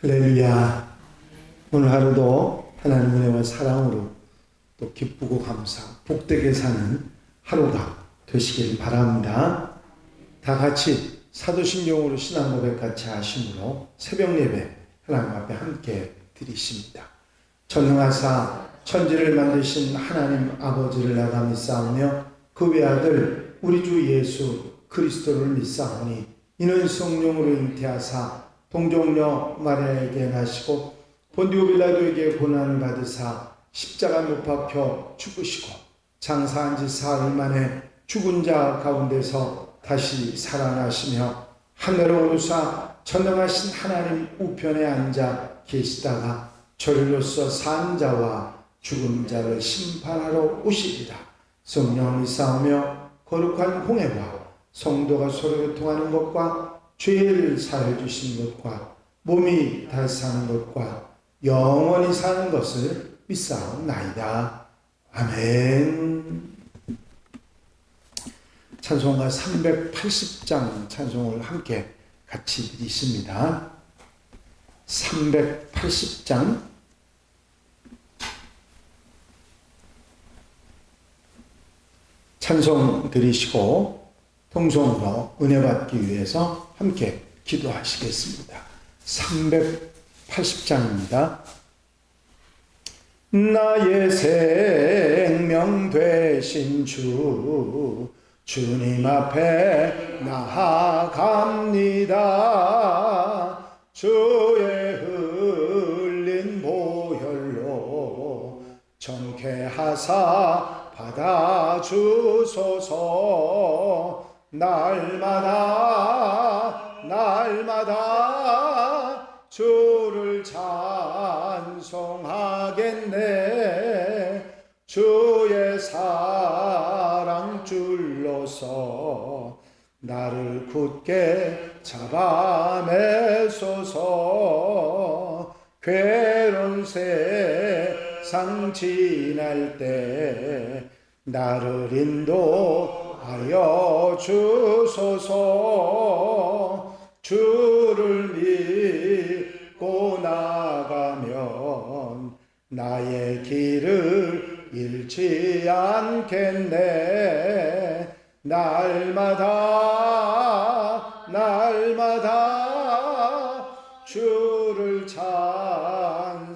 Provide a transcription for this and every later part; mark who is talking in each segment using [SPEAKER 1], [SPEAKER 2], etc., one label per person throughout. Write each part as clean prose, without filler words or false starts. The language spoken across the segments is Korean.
[SPEAKER 1] 할렐루야. 오늘 하루도 하나님 은혜와 사랑으로 또 기쁘고 감사, 복되게 사는 하루가 되시길 바랍니다. 다 같이 사도신경으로 신앙 고백 같이 하심으로 새벽 예배 하나님 앞에 함께 드리십니다. 전능하사 천지를 만드신 하나님 아버지를 나가 믿사오며 그 외아들 우리 주 예수 그리스도를 믿사오니 이는 성령으로 잉태하사 동정녀 마리아에게 나시고 본디오 빌라도에게 고난을 받으사 십자가 못 박혀 죽으시고 장사한 지 사흘 만에 죽은 자 가운데서 다시 살아나시며 하늘로 오르사 전능하신 하나님 우편에 앉아 계시다가 저리로서 산 자와 죽은 자를 심판하러 오시리라. 성령이 싸우며 거룩한 홍해와 성도가 서로 교통하는 것과 죄를 사해 주신 것과 몸이 다시 사는 것과 영원히 사는 것을 믿사옵나이다. 아멘. 찬송가 380장 찬송을 함께 같이 드리십니다. 380장 찬송 드리시고 통성으로 은혜 받기 위해서 함께 기도하시겠습니다. 380장입니다. 나의 생명 되신 주님 앞에 나아갑니다. 주의 흘린 보혈로 정케하사 받아주소서. 날마다 주를 찬송하겠네. 주의 사랑 줄로서 나를 굳게 잡아내소서. 괴로운 세상 지날 때 나를 인도하여 주소서. 주를 믿고 나가면 나의 길을 잃지 않겠네. 날마다 주를 찬송하겠네.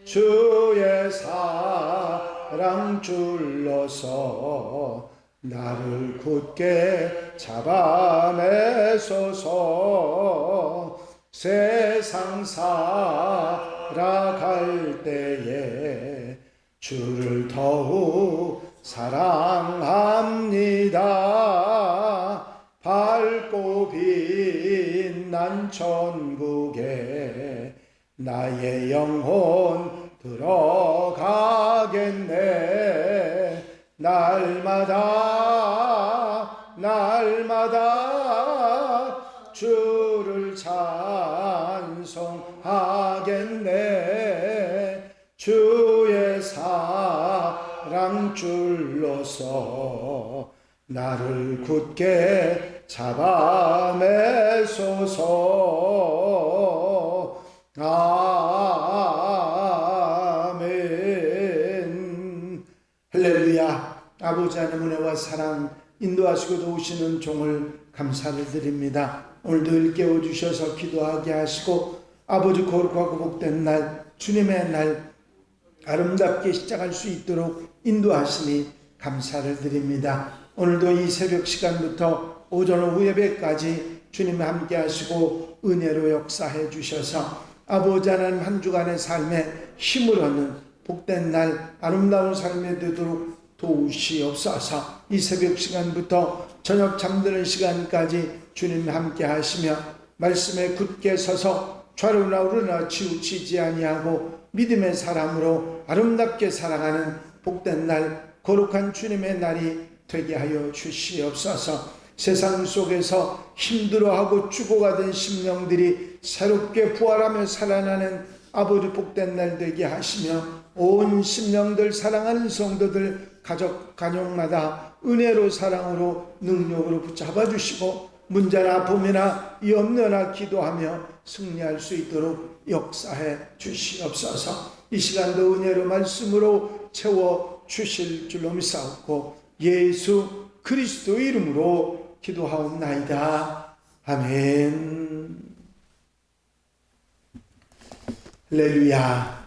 [SPEAKER 1] 주의 사랑 줄로서 나를 굳게 잡아내소서. 세상 살아갈 때에 주를 더욱 사랑합니다. 밝고 빛난 천국에 나의 영혼 들어가겠네. 날마다 주를 찬송하겠네. 주의 사랑 줄로서 나를 굳게 잡아내소서. 아멘. 할렐루야. 아버지 하나님 은혜와 사랑 인도하시고 도우시는 종을 감사를 드립니다. 오늘도 일깨워 주셔서 기도하게 하시고 아버지 거룩하고 복된 날 주님의 날 아름답게 시작할 수 있도록 인도하시니 감사를 드립니다. 오늘도 이 새벽 시간부터 오전 오후 예배까지 주님 함께 하시고 은혜로 역사해 주셔서 아버지 하나님 한 주간의 삶에 힘을 얻는 복된 날 아름다운 삶이 되도록 도우시옵소서. 이 새벽 시간부터 저녁 잠드는 시간까지 주님 함께 하시며 말씀에 굳게 서서 좌로나 우로나 치우치지 아니하고 믿음의 사람으로 아름답게 살아가는 복된 날 거룩한 주님의 날이 되게 하여 주시옵소서. 세상 속에서 힘들어하고 죽어가던 심령들이 새롭게 부활하며 살아나는 아버지 복된 날 되게 하시며 온 심령들 사랑하는 성도들 가족 가정마다 은혜로 사랑으로 능력으로 붙잡아 주시고 문제나 아픔이나 염려나 기도하며 승리할 수 있도록 역사해 주시옵소서. 이 시간도 은혜로 말씀으로 채워 주실 줄로 믿사옵고 예수 그리스도 이름으로 기도하옵나이다. 아멘. 할렐루야.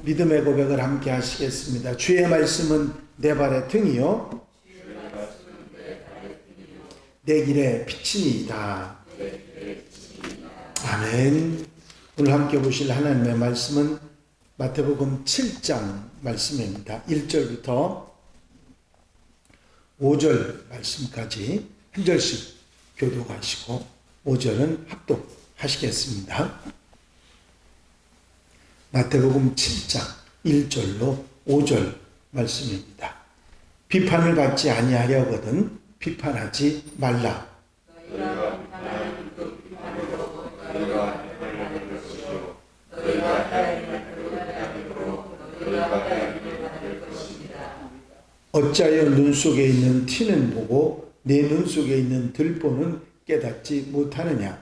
[SPEAKER 1] 믿음의 고백을 함께 하시겠습니다. 주의 말씀은 내 발의 등이요 내 길의 빛이니이다. 아멘. 오늘 함께 보실 하나님의 말씀은 마태복음 7장 말씀입니다. 1절부터 5절 말씀까지 한 절씩 교독하시고 5절은 합독하시겠습니다. 마태복음 7장 1절로 5절 말씀입니다. 비판을 받지 아니하려거든 비판하지 말라. 너희가 비판하는 그 비판으로 너희가 해를 받을 것이요 너희가 해를 받을 것이다. 어찌하여 눈 속에 있는 티는 보고 내 눈 속에 있는 들보는 깨닫지 못하느냐.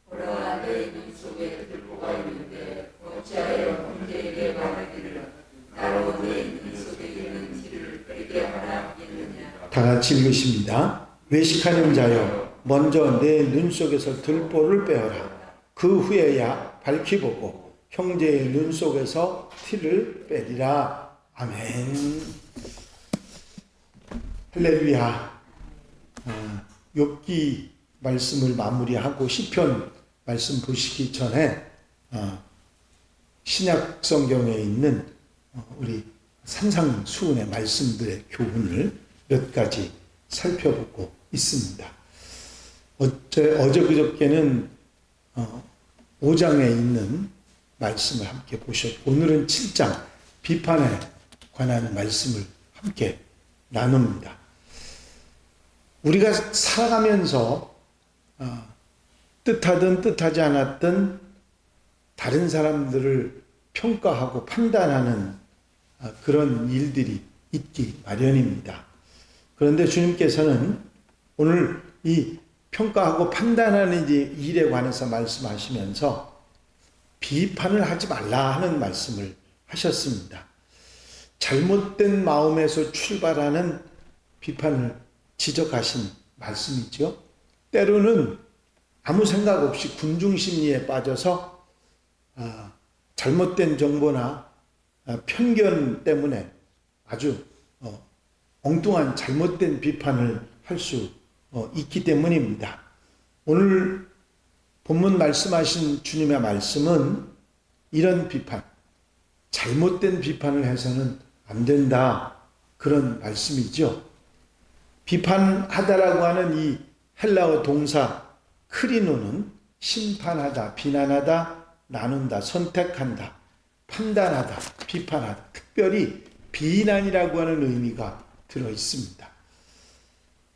[SPEAKER 1] 보라 내 눈 속에 들보가 있는데 어찌하여 형제에게 말하기를 나로 내 눈 속에 있는 티를 빼게 하라겠느냐. 다 같이 읽으십니다. 외식하는 자여 먼저 내 눈 속에서 들보를 빼어라. 그 후에야 밝히 보고 형제의 눈 속에서 티를 빼리라. 아멘. 할렐루야. 욥기 말씀을 마무리하고 시편 말씀 보시기 전에 신약 성경에 있는 우리 산상수훈의 말씀들의 교훈을 몇 가지 살펴보고 있습니다. 어제 그저께는 5장에 있는 말씀을 함께 보셨고 오늘은 7장 비판에 관한 말씀을 함께 나눕니다. 우리가 살아가면서 뜻하든 뜻하지 않았든 다른 사람들을 평가하고 판단하는 그런 일들이 있기 마련입니다. 그런데 주님께서는 오늘 이 평가하고 판단하는 일에 관해서 말씀하시면서 비판을 하지 말라 하는 말씀을 하셨습니다. 잘못된 마음에서 출발하는 비판을 지적하신 말씀이죠. 때로는 아무 생각 없이 군중심리에 빠져서 잘못된 정보나 편견 때문에 아주 엉뚱한 잘못된 비판을 할 수 있기 때문입니다. 오늘 본문 말씀하신 주님의 말씀은 이런 비판, 잘못된 비판을 해서는 안 된다 그런 말씀이죠. 비판하다라고 하는 이 헬라어 동사 크리노는 심판하다, 비난하다, 나눈다, 선택한다, 판단하다, 비판하다, 특별히 비난이라고 하는 의미가 들어 있습니다.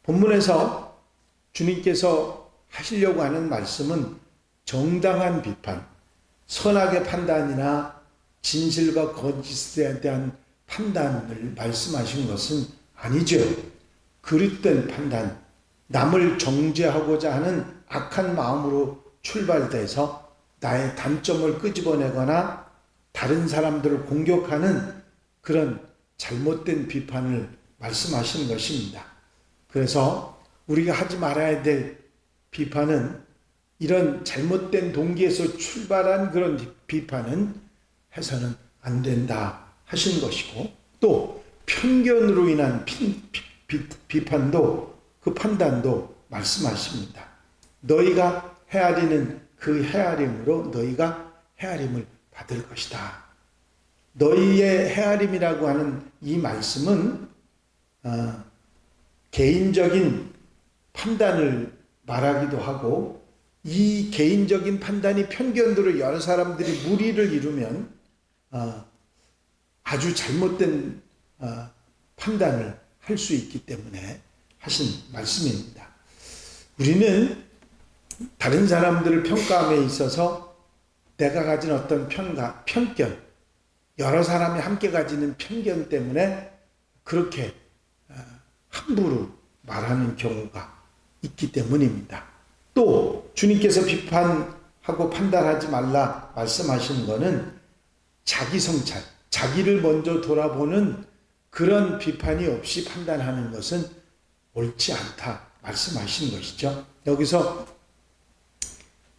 [SPEAKER 1] 본문에서 주님께서 하시려고 하는 말씀은 정당한 비판, 선악의 판단이나 진실과 거짓에 대한 판단을 말씀하신 것은 아니죠. 그릇된 판단, 남을 정죄하고자 하는 악한 마음으로 출발돼서 나의 단점을 끄집어내거나 다른 사람들을 공격하는 그런 잘못된 비판을 말씀하신 것입니다. 그래서 우리가 하지 말아야 될 비판은 이런 잘못된 동기에서 출발한 그런 비판은 해서는 안 된다 하신 것이고, 또 편견으로 인한 비판도 그 판단도 말씀하십니다. 너희가 헤아리는 그 헤아림으로 너희가 헤아림을 받을 것이다. 너희의 헤아림이라고 하는 이 말씀은 개인적인 판단을 말하기도 하고, 이 개인적인 판단이 편견으로 여러 사람들이 무리를 이루면 아주 잘못된 판단을 할 수 있기 때문에 하신 말씀입니다. 우리는 다른 사람들을 평가함에 있어서 내가 가진 어떤 편견, 여러 사람이 함께 가지는 편견 때문에 그렇게 함부로 말하는 경우가 있기 때문입니다. 또 주님께서 비판하고 판단하지 말라 말씀하시는 것은 자기 성찰, 자기를 먼저 돌아보는 그런 비판이 없이 판단하는 것은 옳지 않다 말씀하시는 것이죠. 여기서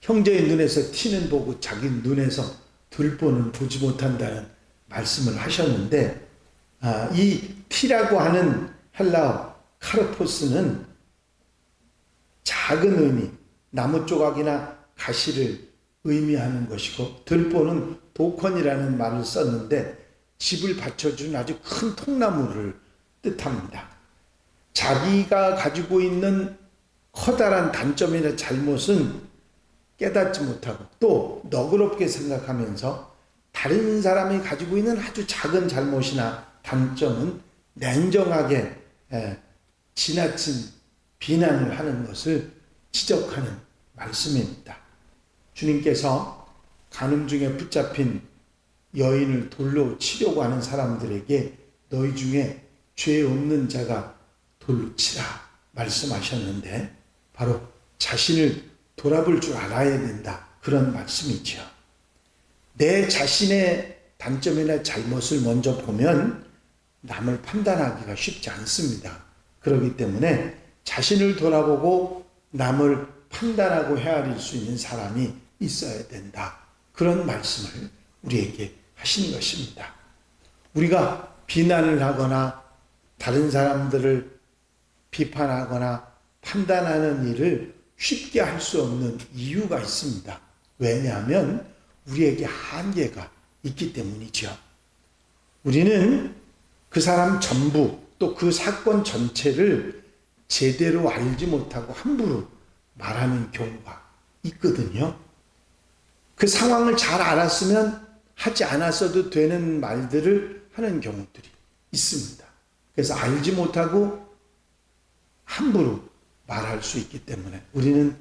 [SPEAKER 1] 형제의 눈에서 티는 보고 자기 눈에서 들보는 보지 못한다는 말씀을 하셨는데, 이 티라고 하는 헬라어 카르포스는 작은 의미, 나무 조각이나 가시를 의미하는 것이고, 들보는 도컨이라는 말을 썼는데 집을 받쳐준 아주 큰 통나무를 뜻합니다. 자기가 가지고 있는 커다란 단점이나 잘못은 깨닫지 못하고 또 너그럽게 생각하면서 다른 사람이 가지고 있는 아주 작은 잘못이나 단점은 냉정하게 지나친 비난을 하는 것을 지적하는 말씀입니다. 주님께서 간음 중에 붙잡힌 여인을 돌로 치려고 하는 사람들에게 너희 중에 죄 없는 자가 돌로 치라 말씀하셨는데, 바로 자신을 돌아볼 줄 알아야 된다, 그런 말씀이죠. 내 자신의 단점이나 잘못을 먼저 보면 남을 판단하기가 쉽지 않습니다. 그렇기 때문에 자신을 돌아보고 남을 판단하고 헤아릴 수 있는 사람이 있어야 된다, 그런 말씀을 우리에게 하신 것입니다. 우리가 비난을 하거나 다른 사람들을 비판하거나 판단하는 일을 쉽게 할 수 없는 이유가 있습니다. 왜냐하면 우리에게 한계가 있기 때문이죠. 우리는 그 사람 전부, 또 그 사건 전체를 제대로 알지 못하고 함부로 말하는 경우가 있거든요. 그 상황을 잘 알았으면 하지 않았어도 되는 말들을 하는 경우들이 있습니다. 그래서 알지 못하고 함부로 말할 수 있기 때문에 우리는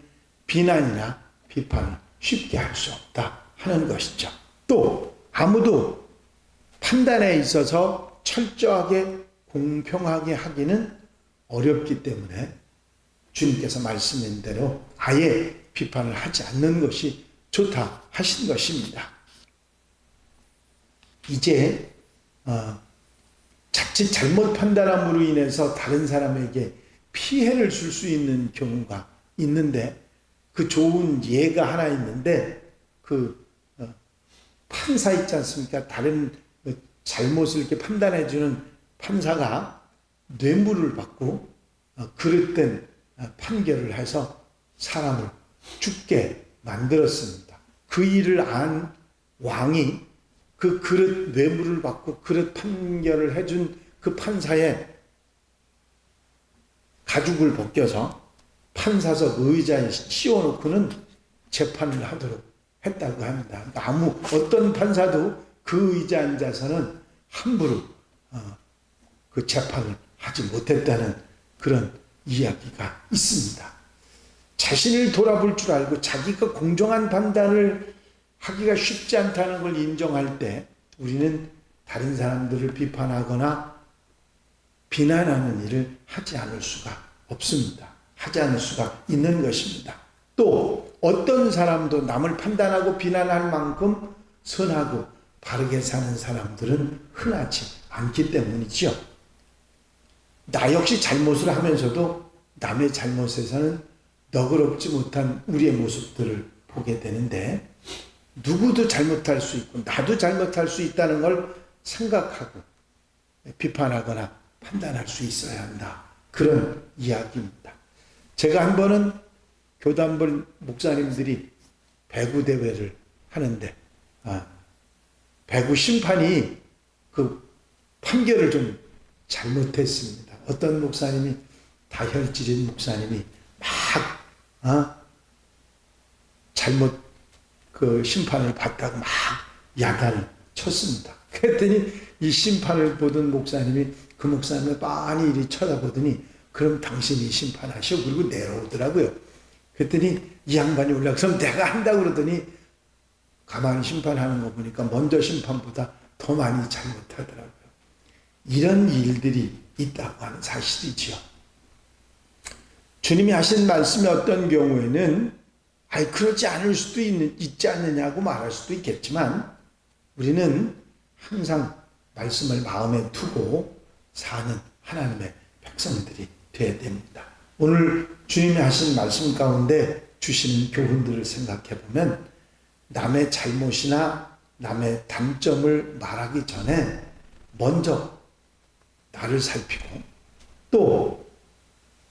[SPEAKER 1] 비난이나 비판을 쉽게 할 수 없다 하는 것이죠. 또 아무도 판단에 있어서 철저하게 공평하게 하기는 어렵기 때문에 주님께서 말씀인 대로 아예 비판을 하지 않는 것이 좋다 하신 것입니다. 이제 자칫 잘못 판단함으로 인해서 다른 사람에게 피해를 줄 수 있는 경우가 있는데, 그 좋은 예가 하나 있는데, 그 판사 있지 않습니까? 다른 잘못을 이렇게 판단해주는 판사가 뇌물을 받고 그릇된 판결을 해서 사람을 죽게 만들었습니다. 그 일을 안 왕이 그 그릇 뇌물을 받고 그릇 판결을 해준 그 판사의 가죽을 벗겨서 판사석 의자에 씌워놓고는 재판을 하도록 했다고 합니다. 그러니까 어떤 판사도 그 의자에 앉아서는 함부로 그 재판을 하지 못했다는 그런 이야기가 있습니다. 자신을 돌아볼 줄 알고 자기가 공정한 판단을 하기가 쉽지 않다는 걸 인정할 때 우리는 다른 사람들을 비판하거나 비난하는 일을 하지 않을 수가 없습니다. 하지 않을 수가 있는 것입니다. 또 어떤 사람도 남을 판단하고 비난할 만큼 선하고 바르게 사는 사람들은 흔하지 않기 때문이지요. 나 역시 잘못을 하면서도 남의 잘못에서는 너그럽지 못한 우리의 모습들을 보게 되는데, 누구도 잘못할 수 있고 나도 잘못할 수 있다는 걸 생각하고 비판하거나 판단할 수 있어야 한다, 그런 이야기입니다. 제가 한 번은 교단별 목사님들이 배구 대회를 하는데 배구 심판이 그 판결을 좀 잘못했습니다. 어떤 목사님이, 다혈질인 목사님이 막 잘못 그 심판을 받다가 막 야단을 쳤습니다. 그랬더니 이 심판을 보던 목사님이 그 목사님을 빤히 이리 쳐다보더니 그럼 당신이 심판하시오, 그리고 내려오더라고요. 그랬더니 이 양반이 올라가서 내가 한다고 그러더니 가만히 심판하는 거 보니까 먼저 심판보다 더 많이 잘못하더라고요. 이런 일들이 있다고 하는 사실이지요. 주님이 하신 말씀이 어떤 경우에는 그러지 않을 수도 있지 않느냐고 말할 수도 있겠지만 우리는 항상 말씀을 마음에 두고 사는 하나님의 백성들이 되어야 됩니다. 오늘 주님이 하신 말씀 가운데 주시는 교훈들을 생각해 보면 남의 잘못이나 남의 단점을 말하기 전에 먼저 나를 살피고 또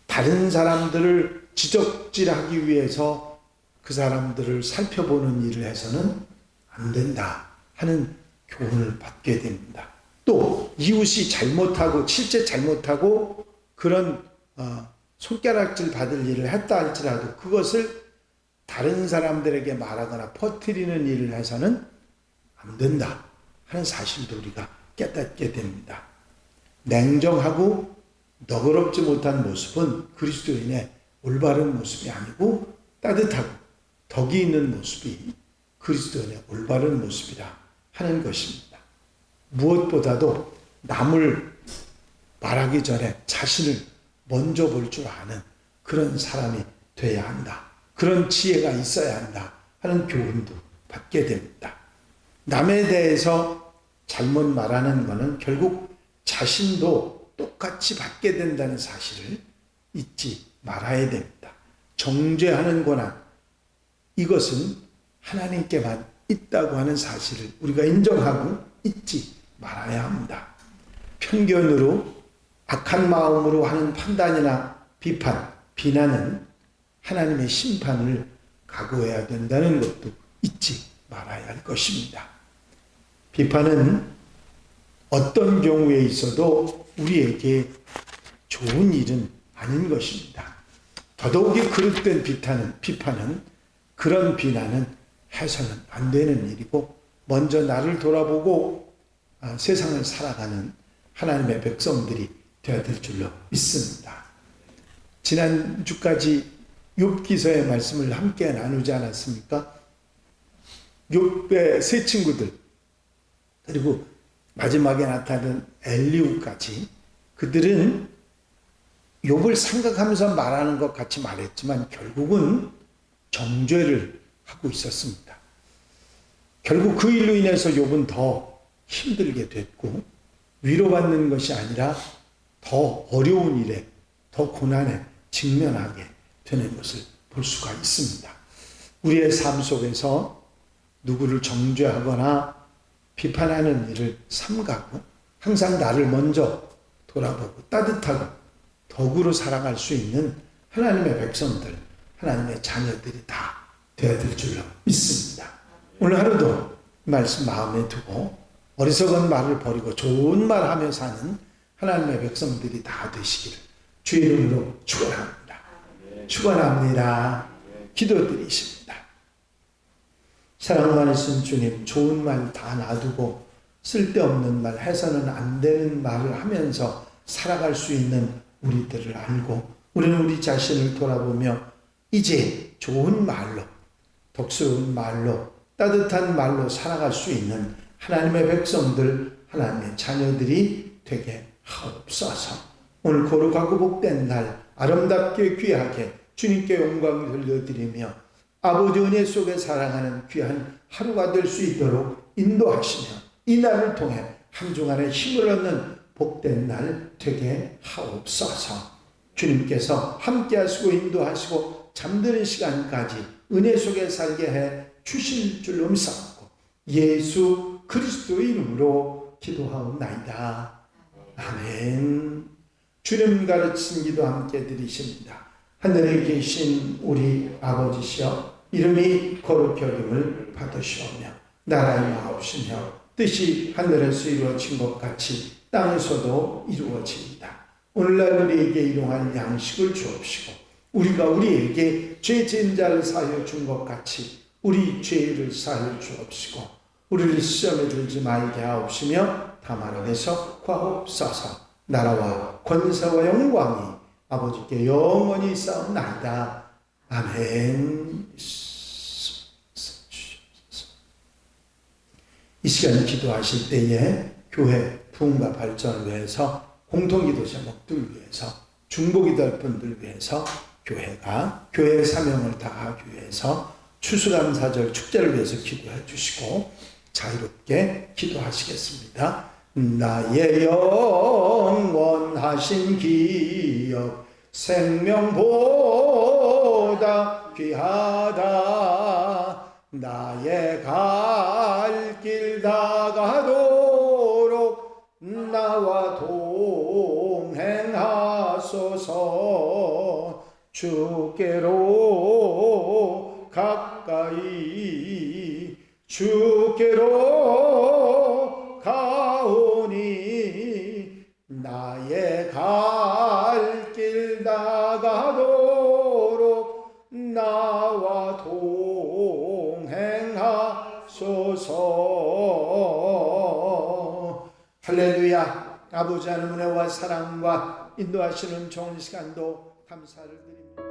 [SPEAKER 1] 다른 사람들을 지적질하기 위해서 그 사람들을 살펴보는 일을 해서는 안 된다 하는 교훈을 받게 됩니다. 또 이웃이 잘못하고 실제 잘못하고 그런 손가락질 받을 일을 했다 할지라도 그것을 다른 사람들에게 말하거나 퍼뜨리는 일을 해서는 안 된다 하는 사실도 우리가 깨닫게 됩니다. 냉정하고 너그럽지 못한 모습은 그리스도인의 올바른 모습이 아니고 따뜻하고 덕이 있는 모습이 그리스도인의 올바른 모습이라 하는 것입니다. 무엇보다도 남을 말하기 전에 자신을 먼저 볼 줄 아는 그런 사람이 되어야 한다. 그런 지혜가 있어야 한다 하는 교훈도 받게 됩니다. 남에 대해서 잘못 말하는 것은 결국 자신도 똑같이 받게 된다는 사실을 잊지 말아야 됩니다. 정죄하는 권한, 이것은 하나님께만 있다고 하는 사실을 우리가 인정하고 잊지 말아야 합니다. 편견으로 악한 마음으로 하는 판단이나 비판, 비난은 하나님의 심판을 각오해야 된다는 것도 잊지 말아야 할 것입니다. 비판은 어떤 경우에 있어도 우리에게 좋은 일은 아닌 것입니다. 더더욱이 그릇된 비판은 그런 비난은 해서는 안 되는 일이고 먼저 나를 돌아보고 세상을 살아가는 하나님의 백성들이 되어야 될 줄로 믿습니다. 지난주까지 욥기서의 말씀을 함께 나누지 않았습니까? 욥의 세 친구들 그리고 마지막에 나타난 엘리후까지 그들은 욥을 생각하면서 말하는 것 같이 말했지만 결국은 정죄를 하고 있었습니다. 결국 그 일로 인해서 욥은 더 힘들게 됐고 위로받는 것이 아니라 더 어려운 일에 더 고난에 직면하게 되는 것을 볼 수가 있습니다. 우리의 삶 속에서 누구를 정죄하거나 비판하는 일을 삼가고 항상 나를 먼저 돌아보고 따뜻하고 덕으로 살아갈 수 있는 하나님의 백성들, 하나님의 자녀들이 다 되어야 될 줄로 믿습니다. 오늘 하루도 말씀 마음에 두고 어리석은 말을 버리고 좋은 말 하며 사는 하나님의 백성들이 다 되시기를 주의 이름으로 축원합니다. 축원합니다. 기도드리십니다. 사랑 많으신 주님, 좋은 말 다 놔두고 쓸데없는 말, 해서는 안 되는 말을 하면서 살아갈 수 있는 우리들을 알고 우리는 우리 자신을 돌아보며 이제 좋은 말로, 덕스러운 말로, 따뜻한 말로 살아갈 수 있는 하나님의 백성들, 하나님의 자녀들이 되게 하옵소서. 오늘 거룩하고 복된 날 아름답게 귀하게 주님께 영광을 돌려드리며 아버지 은혜 속에 살아가는 귀한 하루가 될 수 있도록 인도하시며 이 날을 통해 한 주간의 힘을 얻는 복된 날 되게 하옵소서. 주님께서 함께 하시고 인도하시고 잠드는 시간까지 은혜 속에 살게 해 주실 줄로 믿사옵고 예수 그리스도의 이름으로 기도하옵나이다. 아멘. 주님 가르친 기도 함께 드리십니다. 하늘에 계신 우리 아버지시여, 이름이 거룩히 여김을 받으시오며 나라의 마옵시며 뜻이 하늘에서 이루어진 것 같이 땅에서도 이루어집니다. 오늘날 우리에게 일용할 양식을 주옵시고 우리가 우리에게 죄 지은 자를 사하여 준 것 같이 우리 죄를 사하여 주옵시고 우리를 시험에 들지 말게 하옵시며 다만 안에서 구하옵소서. 나라와 권세와 영광이 아버지께 영원히 있사옵나이다. 아멘. 이 시간 기도하실 때에 교회 부흥과 발전을 위해서 공동기도 제목들 위해서 중보기도할 분들 위해서 교회가 교회의 사명을 다하기 위해서 추수감사절 축제를 위해서 기도해 주시고 자유롭게 기도하시겠습니다. 나의 영원하신 기업 생명보다 귀하다. 나의 갈 길 다가도록 나와 동행하소서. 주께로 가까이 주께로 가오니 나의 갈 길 다가도록 나와 동행하소서. 할렐루야. 아버지 하나님의 은혜와 사랑과 인도하시는 좋은 시간도 감사를 드립니다.